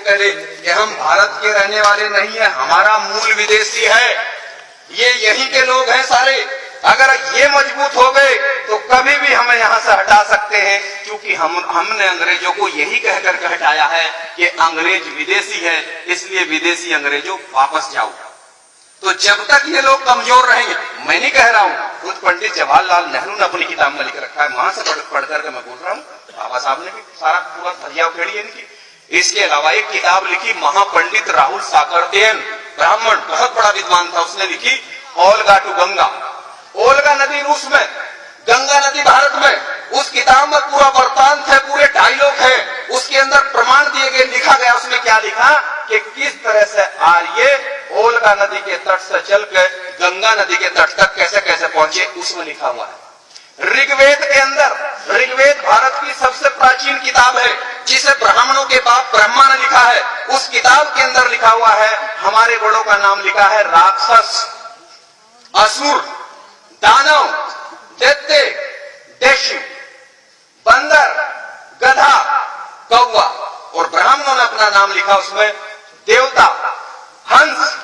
कह ले कि हम भारत के रहने वाले नहीं है, हमारा मूल विदेशी है, ये यहीं के लोग हैं सारे। अगर ये मजबूत हो गए तो कभी भी हमें यहाँ से हटा सकते हैं, क्योंकि हमने अंग्रेजों को यही कहकर के हटाया है कि अंग्रेज विदेशी है, इसलिए विदेशी अंग्रेजों वापस जाओ। तो जब तक ये लोग कमजोर रहेंगे, मैं नहीं कह रहा हूँ, खुद पंडित जवाहरलाल नेहरू ने अपनी किताब में लिख रखा है, वहां से पढ़ करके मैं बोल रहा हूँ, बाबा साहब ने भी सारा पूरा धजिया उखेड़ी है इनकी। इसके अलावा एक किताब लिखी महापंडित राहुल साकरदेन, ब्राह्मण, बहुत बड़ा विद्वान था, उसने लिखी ओल्गा टू गंगा। ओल्गा नदी रूस में, गंगा नदी भारत में। उस किताब में पूरा वृत्तांत है, पूरे डायलॉग है, उसके अंदर प्रमाण दिए गए, लिखा गया। उसमें क्या लिखा कि किस तरह से आर्य ओल्गा नदी के तट से चलकर गंगा नदी के तट तक कैसे कैसे पहुंचे, उसमें लिखा हुआ है। ऋग्वेद के अंदर, ऋग्वेद भारत की सबसे प्राचीन किताब है, जिसे ब्राह्मणों के बाप ब्रह्मा ने लिखा है। उस किताब के अंदर लिखा हुआ है, हमारे बड़ों का नाम लिखा है राक्षस, असुर, दानव, दैत्य, दैत्य, बंदर, गधा, कौवा, और ब्राह्मणों ने अपना नाम लिखा उसमें देवता, हंस।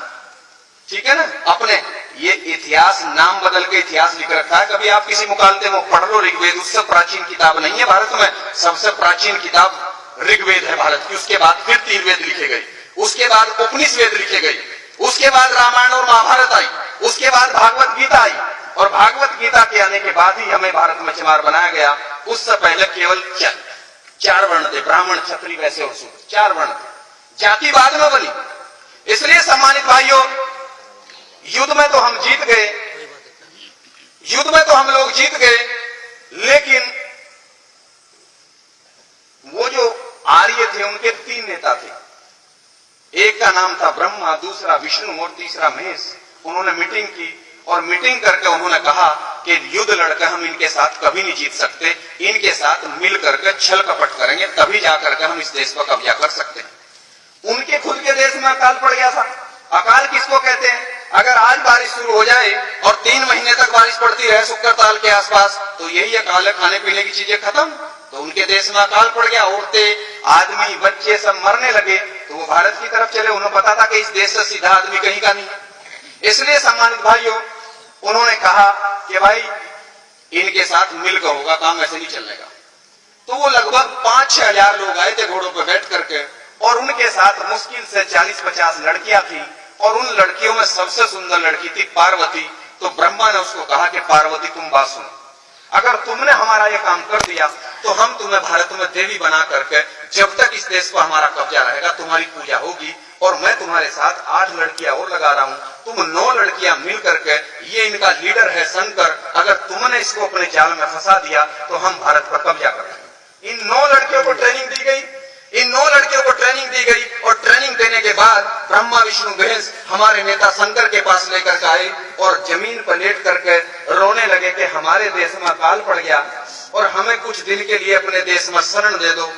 ठीक है ना, अपने ये इतिहास नाम बदल के इतिहास लिख रखा है। कभी आप किसी मुकालते में पढ़ लो ऋग्वेद, उससे प्राचीन किताब नहीं है भारत में। सबसे प्राचीन किताब ऋग्वेद है भारत की। उसके बाद फिर 3 वेद लिखे गए, उसके बाद उपनिषद लिखे गए, उसके बाद रामायण और महाभारत आई, उसके बाद भागवत गीता आई, और भागवत गीता के आने के बाद ही हमें भारत में चमार बनाया गया। उससे पहले केवल 4 वर्ण थे, ब्राह्मण, क्षत्रिय, वैश्य और शूद्र, 4 वर्ण थे। जाति बाद में बनी। इसलिए सम्मानित भाइयों, युद्ध में तो हम जीत गए, युद्ध में तो हम लोग जीत गए, लेकिन वो जो आर्य थे उनके 3 नेता थे। एक का नाम था ब्रह्मा, दूसरा विष्णु और तीसरा महेश। उन्होंने मीटिंग की, और मीटिंग करके उन्होंने कहा कि युद्ध लड़कर हम इनके साथ कभी नहीं जीत सकते, इनके साथ मिल करके छल कपट करेंगे, तभी जाकर के हम इस देश पर कब्जा कर सकते हैं। उनके खुद के देश में अकाल पड़ गया था। अकाल किसको कहते हैं? अगर आज बारिश शुरू हो जाए और 3 महीने तक बारिश पड़ती रहे शुक्र ताल के आसपास, तो यही अकाल है, खाने पीने की चीजें खत्म। तो उनके देश में अकाल पड़ गया, औरतें, आदमी, बच्चे सब मरने लगे। तो वो भारत की तरफ चले, उन्हें पता था कि इस देश से सीधा आदमी कहीं का नहीं। इसलिए सम्मानित भाइयों, उन्होंने कहा कि भाई इनके साथ मिलकर होगा काम, ऐसे नहीं चलने का। तो वो लगभग 5-6 हजार लोग आए थे घोड़ों पर बैठ करके, और उनके साथ मुश्किल से 40-50 लड़कियां थी, और उन लड़कियों में सबसे सुंदर लड़की थी पार्वती। तो ब्रह्मा ने उसको कहा कि पार्वती तुम बात सुनो, अगर तुमने हमारा ये काम कर दिया तो हम तुम्हें भारत में देवी बना करके, जब तक इस देश पर हमारा कब्जा रहेगा तुम्हारी पूजा होगी, और मैं तुम्हारे साथ 8 लड़कियां और लगा रहा हूं, तुम 9 लड़कियां मिल करके, ये इनका लीडर है शंकर, अगर तुमने इसको अपने जाल में फंसा दिया तो हम भारत पर कब्जा करेंगे। इन 9 लड़कियों को ट्रेनिंग दी गई, इन 9 लड़कियों को ट्रेनिंग दी गई, और ट्रेनिंग देने के बाद ब्रह्मा विष्णु महेश हमारे नेता शंकर के पास लेकर आए, और जमीन पर लेट करके रोने लगे कि हमारे देश में अकाल पड़ गया, और हमें कुछ दिन के लिए अपने देश में शरण दे दो,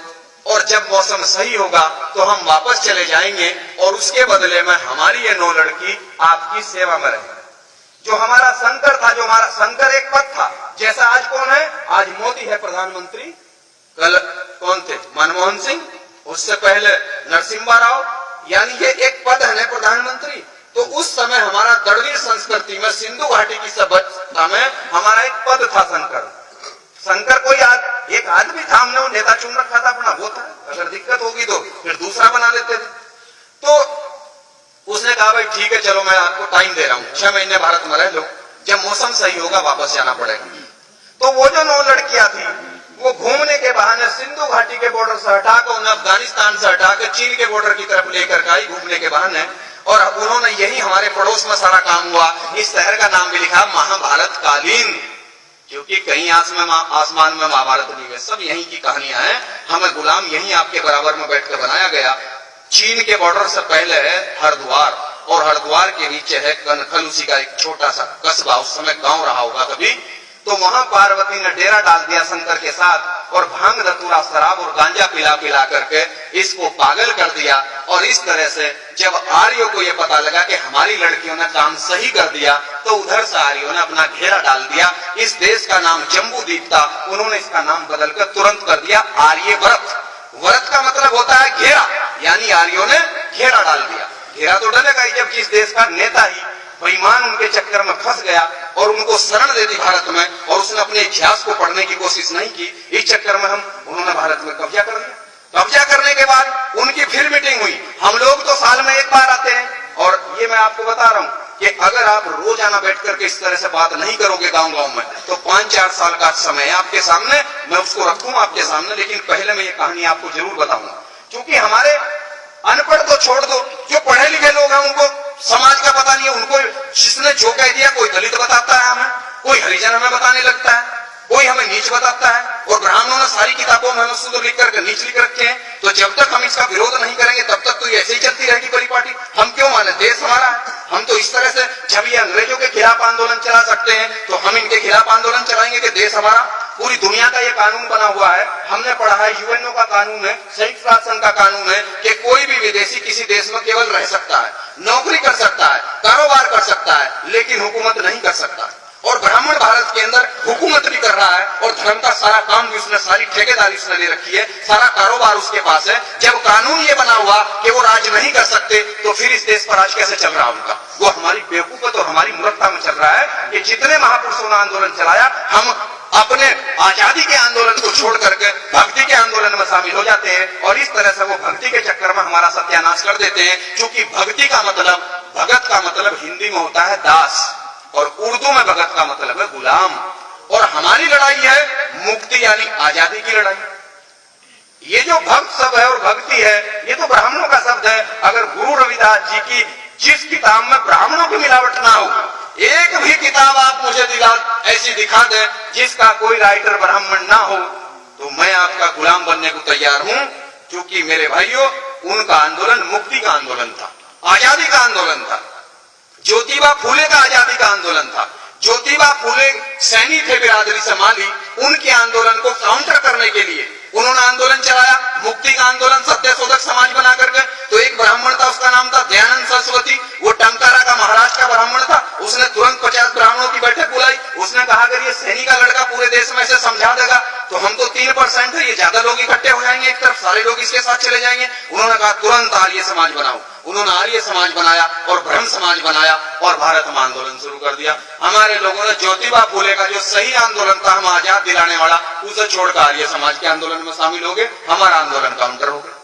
और जब मौसम सही होगा तो हम वापस चले जाएंगे, और उसके बदले में हमारी ये 9 लड़की आपकी सेवा में रहेगी। जो हमारा शंकर था, जो हमारा शंकर एक पद था, जैसा आज कौन है? आज मोदी है प्रधानमंत्री, कल कौन थे? मनमोहन सिंह, उससे पहले नरसिम्हा राव, यानी ये एक पद है प्रधानमंत्री। तो उस समय हमारा द्रविड़ संस्कृति में, सिंधु घाटी की सभ्यता में हमारा एक पद था शंकर। शंकर कोई एक आदमी था, हमने वो नेता चुन रखा था अपना, वो था। अगर दिक्कत होगी तो फिर दूसरा बना लेते थे। तो उसने कहा भाई ठीक है, चलो मैं आपको टाइम दे रहा हूँ, 6 महीने भारत में रह लो, जब मौसम सही होगा वापस जाना पड़ेगा। तो वो जो 9 लड़कियां थी, वो घूमने के बहाने सिंधु घाटी के बॉर्डर से हटाकर, उन्हें अफगानिस्तान से हटाकर चीन के बॉर्डर की तरफ लेकर आई घूमने के बहाने, और उन्होंने यही हमारे पड़ोस में सारा काम हुआ। इस शहर का नाम भी लिखा महाभारत कालीन, क्योंकि कहीं आसमान में महाभारत नहीं है, सब यहीं की कहानियां हैं। हमें गुलाम यहीं आपके बराबर में बैठकर बनाया गया। चीन के बॉर्डर से पहले है हरिद्वार, और हरिद्वार के नीचे है कनखल, उसी का एक छोटा सा कस्बा, उस समय गांव रहा होगा कभी। तो वहां पार्वती ने डेरा डाल दिया शंकर के साथ, और भांग धतूरा शराब और गांजा पिला पिला करके इसको पागल कर दिया। और इस तरह से जब आर्यों को यह पता लगा कि हमारी लड़कियों ने काम सही कर दिया, तो उधर से आर्यों ने अपना घेरा डाल दिया। इस देश का नाम जम्बू द्वीप था, उन्होंने इसका नाम बदलकर तुरंत कर दिया आर्यव्रत। व्रत का मतलब होता है घेरा, यानी अधिकारियों ने घेरा डाल दिया। घेरा तो डलेगा ही जब जिस देश का नेता ही बेईमान उनके चक्कर में फंस गया और उनको शरण दे दी भारत में, और उसने अपने इतिहास को पढ़ने की कोशिश नहीं की, इस चक्कर में उन्होंने भारत में कब्जा कर लिया। कब्जा करने के बाद उनकी फिर मीटिंग हुई। हम लोग तो साल में एक बार आते हैं, और ये मैं आपको बता रहा हूं कि अगर आप रोजाना बैठ करके इस तरह से बात नहीं करोगे गांव-गांव में, तो 5-4 साल का समय है आपके सामने, मैं उसको रखूं आपके सामने। लेकिन पहले मैं ये कहानी आपको जरूर बताऊंगा, क्योंकि हमारे अनपढ़ तो छोड़ दो, जो पढ़े लिखे लोग हैं उनको समाज का पता नहीं है। उनको जिसने जो कह दिया, कोई दलित बताता है हमें, कोई हरिजन हमें बताने लगता है, कोई हमें नीच बताता है, और ब्राह्मणों ने सारी किताबों में हमें शुद्ध लिख करके नीच लिख रखे हैं। तो जब तक हम इसका विरोध नहीं करेंगे तब तक तो ये ऐसे ही चलती रहेगी परिपाटी। हम क्यों माने, देश हमारा है। हम तो इस तरह से, जब ये अंग्रेजों के खिलाफ आंदोलन चला सकते हैं तो हम इनके खिलाफ आंदोलन चलाएंगे कि देश हमारा। पूरी दुनिया का ये कानून बना हुआ है, हमने पढ़ा है, यूएनओ का कानून है, संयुक्त राष्ट्र संघ का कानून है कि कोई भी विदेशी किसी देश में केवल रह सकता है, नौकरी कर सकता है, कारोबार कर सकता है, लेकिन हुकूमत नहीं कर सकता। और ब्राह्मण भारत के अंदर हुकूमत भी कर रहा है, और धर्म का सारा काम भी उसने, सारी ठेकेदारी उसने ले रखी है, सारा कारोबार उसके पास है। जब कानून ये बना हुआ कि वो राज नहीं कर सकते, तो फिर इस देश पर राज कैसे चल रहा उनका? वो हमारी बेवकूफत और हमारी मूर्खता में चल रहा है कि जितने महापुरुषों ने आंदोलन चलाया, हम अपने आजादी के आंदोलन को छोड़ करके भक्ति के आंदोलन में शामिल हो जाते हैं, और इस तरह से वो भक्ति के चक्कर में हमारा सत्यानाश कर देते हैं। क्योंकि भक्ति का मतलब, भगत का मतलब हिंदी में होता है दास, और उर्दू में भगत का मतलब है गुलाम। और हमारी लड़ाई है मुक्ति यानी आजादी की लड़ाई। ये जो भक्त शब्द है और भक्ति है, ये तो ब्राह्मणों का शब्द है। अगर गुरु रविदास जी की जिस किताब में ब्राह्मणों की मिलावट ना हो, एक भी किताब आप मुझे ऐसी दिखा दें जिसका कोई राइटर ब्राह्मण ना हो, तो मैं आपका गुलाम बनने को तैयार हूं। क्योंकि मेरे भाइयों, उनका आंदोलन मुक्ति का आंदोलन था, आजादी का आंदोलन था। ज्योतिबा फूले का आजादी का आंदोलन था। ज्योतिबा फूले सैनी थे बिरादरी संभाली, उनके आंदोलन को काउंटर करने के लिए उन्होंने आंदोलन चलाया, मुक्ति का आंदोलन, सत्यशोधक समाज बना करके। तो एक ब्राह्मण था, उसका नाम था दयानंद सरस्वती, वो टंकारा का महाराष्ट्र का ब्राह्मण था। उसने तुरंत 50 ब्राह्मणों की बैठक बुलाई। उसने कहा अगर ये सैनी का लड़का पूरे देश में से समझा देगा तो हम तो 3% है, ये ज्यादा लोग इकट्ठे हो जाएंगे, एक तरफ सारे लोग इसके साथ चले जाएंगे। उन्होंने कहा तुरंत आर्य समाज बनाओ। उन्होंने आर्य समाज बनाया और ब्रह्म समाज बनाया, और भारत में आंदोलन शुरू कर दिया। हमारे लोगों ने ज्योतिबा फूले का जो सही आंदोलन था, हम आजाद दिलाने वाला, उसे छोड़कर आर्य समाज के आंदोलन में शामिल हो गए। हमारा आंदोलन काउंटर हो गया।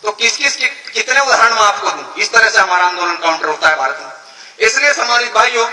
तो कितने उदाहरण मैं आपको दूं, इस तरह से हमारा आंदोलन काउंटर होता है भारत में। इसलिए सम्मानित भाइयों,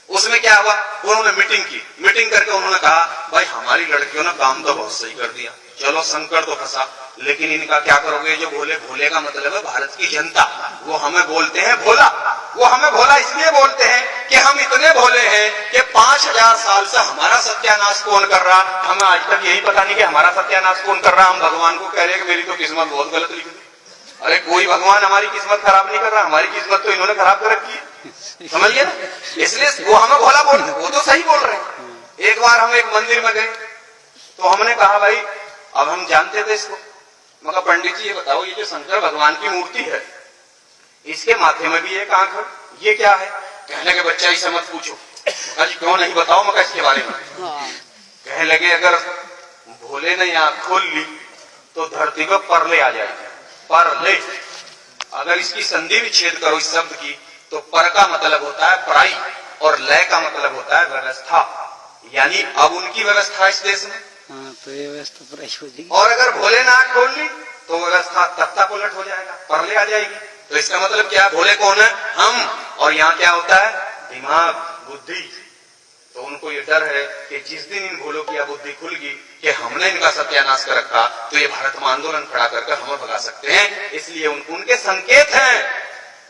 उसमें क्या हुआ, उन्होंने मीटिंग की। मीटिंग करके उन्होंने कहा भाई हमारी लड़कियों ने काम तो बहुत सही कर दिया, चलो संकट तो फंसा, लेकिन इनका क्या करोगे? जो भोले, भोले का मतलब है भारत की जनता, वो हमें बोलते हैं भोला। वो हमें भोला इसलिए बोलते हैं कि हम इतने भोले हैं कि 5000 साल से हमारा सत्यानाश कौन कर रहा, हमें आज तक यही पता नहीं कि हमारा सत्यानाश कौन कर रहा। हम भगवान को कह रहे हैं कि मेरी तो किस्मत बहुत गलत लिखी। अरे कोई भगवान हमारी किस्मत खराब नहीं कर रहा, हमारी किस्मत तो इन्होंने खराब कर रखी है, समझिए ना। इसलिए वो हमें भोला बोल रहे हैं, वो तो सही बोल रहे हैं। एक बार हम एक मंदिर में गए तो हमने कहा भाई, अब हम जानते थे इसको, मगर पंडित जी ये बताओ, ये जो शंकर भगवान की मूर्ति है, इसके माथे में भी एक आंख है, ये क्या है? कहने के बच्चा इसे मत पूछो। आज क्यों नहीं बताओ मगर इसके बारे में? कहने लगे अगर भोले ने आंख खोल ली तो धरती पर परले आ जाएगी। परले, अगर इसकी संधि विच्छेद करो इस शब्द की, तो पर का मतलब होता है पराई और लय का मतलब होता है व्यवस्था। यानी अब उनकी व्यवस्था इस देश में, तो ये व्यवस्था पराई हो जाएगी। और अगर भोले ने आंख खोल ली तो व्यवस्था तख्ता पलट हो जाएगा, परले आ जाएगी। तो इसका मतलब क्या? भोले कौन है? हम। और यहाँ क्या होता है? दिमाग, बुद्धि। तो उनको ये डर है कि जिस दिन इन भोलों की बुद्धि खुलगी कि हमने इनका सत्यानाश कर रखा, तो ये भारत में आंदोलन खड़ा करके हमें भगा सकते हैं। इसलिए उनके संकेत हैं,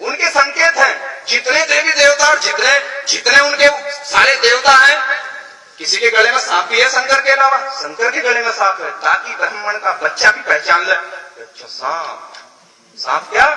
उनके संकेत हैं। जितने देवी देवता और जितने उनके सारे देवता हैं, किसी के गले में सांप भी है शंकर के अलावा, शंकर के गले में सांप है, ताकि ब्राह्मण का बच्चा भी पहचान ले, अच्छा सांप। सांप क्या?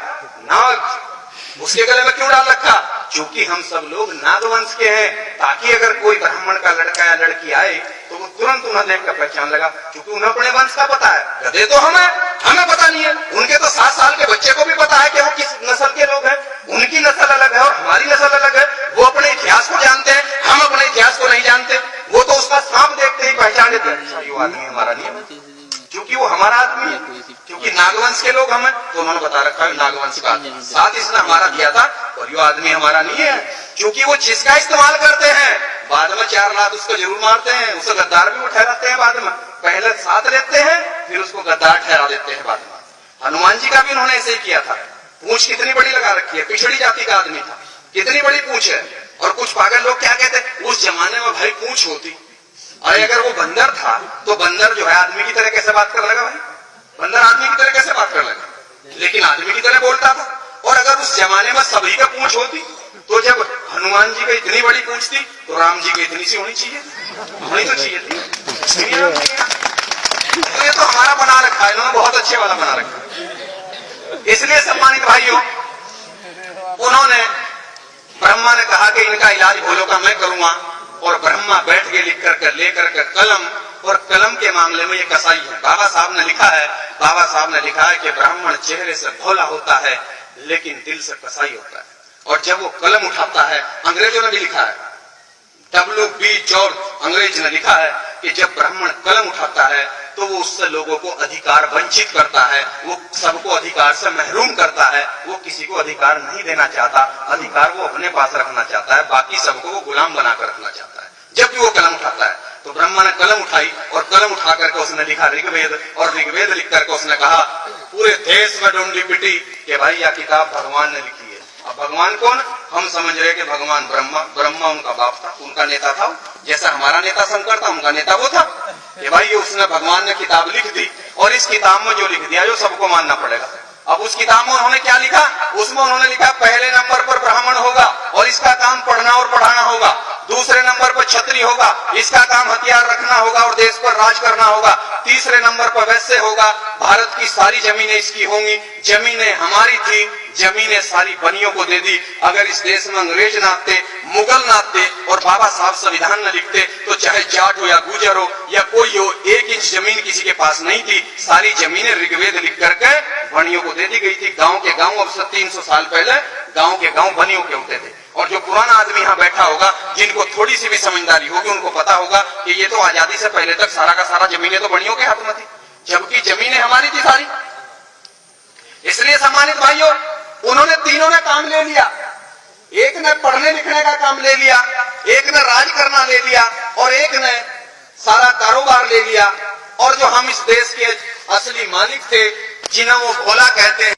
नाग। उसके गले में क्यों डाल रखा? क्योंकि हम सब लोग नागवंश के हैं, ताकि अगर कोई ब्राह्मण का लड़का या लड़की आए तो वो तुरंत उन्हें देखकर पहचान लगा, क्योंकि उन्हें अपने वंश का पता है। गधे तो हमें पता नहीं है। उनके तो 7 साल के बच्चे को भी पता है कि वो किस नस्ल के लोग हैं। उनकी नस्ल अलग है और हमारी नस्ल अलग है। वो अपने इतिहास को जानते हैं, हम अपने इतिहास को नहीं जानते। वो तो उसका सांप देखते ही पहचान लेते हैं, अच्छा ये आदमी हमारा नहीं है, क्योंकि वो हमारा आदमी है, क्योंकि नागवंश के लोग हमें। तो उन्होंने बता रखा है नागवंश का साथ इसने हमारा दिया था और यो आदमी हमारा नहीं है, क्योंकि वो जिसका इस्तेमाल करते हैं बाद में 4 लात उसको जरूर मारते हैं, उसे गद्दार भी वो ठहराते हैं बाद में, पहले साथ लेते हैं फिर उसको गद्दार ठहरा देते हैं बाद में। हनुमान जी का भी उन्होंने ऐसे ही किया था। पूंछ कितनी बड़ी लगा रखी है, पिछड़ी जाति का आदमी था, कितनी बड़ी पूंछ है। और कुछ पागल लोग क्या कहते हैं, उस जमाने में भाई पूंछ होती, अरे अगर वो बंदर था तो बंदर जो है आदमी की तरह कैसे बात करने लगा भाई, बंदर आदमी की तरह कैसे बात करने लगा, लेकिन आदमी की तरह बोलता था। और अगर उस जमाने में सभी का पूंछ होती तो जब हनुमान जी की इतनी बड़ी पूंछ थी तो राम जी की इतनी सी होनी चाहिए, होनी तो चाहिए थी। तो ये तो हमारा बना रखा है, इन्होंने बहुत अच्छे वाला बना रखा है। इसलिए सम्मानित भाइयों, उन्होंने ब्रह्मा ने कहा कि इनका इलाज भोलों का मैं करूंगा, और ब्रह्मा बैठ के लिख कर लेकर के कलम, और कलम के मामले में ये कसाई है। बाबा साहब ने लिखा है कि ब्राह्मण चेहरे से भोला होता है लेकिन दिल से कसाई होता है। और जब वो कलम उठाता है, अंग्रेजों ने भी लिखा है, W.B. जॉर्ज अंग्रेज ने लिखा है कि जब ब्राह्मण कलम उठाता है तो वो उससे लोगों को अधिकार वंचित करता है, वो सबको अधिकार से महरूम करता है, वो किसी को अधिकार नहीं देना चाहता, अधिकार वो अपने पास रखना चाहता है, बाकी सबको वो गुलाम बनाकर रखना चाहता है। जब भी वो कलम उठाता है तो ब्रह्मा ने कलम उठाई और कलम उठा करके उसने लिखा ऋग्वेद, और ऋग्वेद लिख करके उसने कहा पूरे देश में ढूंढी पिटी कि भाई यह किताब भगवान ने लिखी है। अब भगवान कौन, हम समझ रहे कि भगवान ब्रह्मा उनका बाप था, उनका नेता था, जैसा हमारा नेता शंकर था उनका नेता वो था। कि भाई ये उसने भगवान ने किताब लिख दी, और इस किताब में जो लिख दिया जो सबको मानना पड़ेगा। अब उस किताब में उन्होंने क्या लिखा, उसमें उन्होंने लिखा पहले नंबर पर ब्राह्मण होगा और इसका काम पढ़ना और पढ़ाना होगा, दूसरे नंबर पर क्षत्रिय होगा, इसका काम हथियार रखना होगा और देश पर राज करना होगा, तीसरे नंबर पर वैश्य होगा, भारत की सारी जमीनें इसकी होंगी, जमीनें हमारी थी, जमीनें सारी बनियों को दे दी। अगर इस देश में अंग्रेज ना आते, मुगल ना आते और बाबा साहब संविधान न लिखते तो चाहे जाट हो या गुजर हो या कोई हो, 1 इंच जमीन किसी के पास नहीं थी, सारी जमीनें ऋग्वेद लिख करके बनियों को दे दी गई थी। गांव के गांव, अब से 300 साल पहले गांव के गांव बनियों के होते थे। और जो पुराना आदमी यहाँ बैठा होगा, जिनको थोड़ी सी भी समझदारी होगी, उनको पता होगा कि ये तो आजादी से पहले तक सारा का सारा जमीनें तो बनियों के हाथ में थी, जबकि जमीनें हमारी थी सारी। इसलिए सम्मानित भाइयों, उन्होंने तीनों ने काम ले लिया, एक ने पढ़ने लिखने का काम ले लिया, एक ने राज करना ले लिया, और एक ने सारा कारोबार ले लिया। और जो हम इस देश के असली मालिक थे, जिन्हें वो भोला कहते हैं,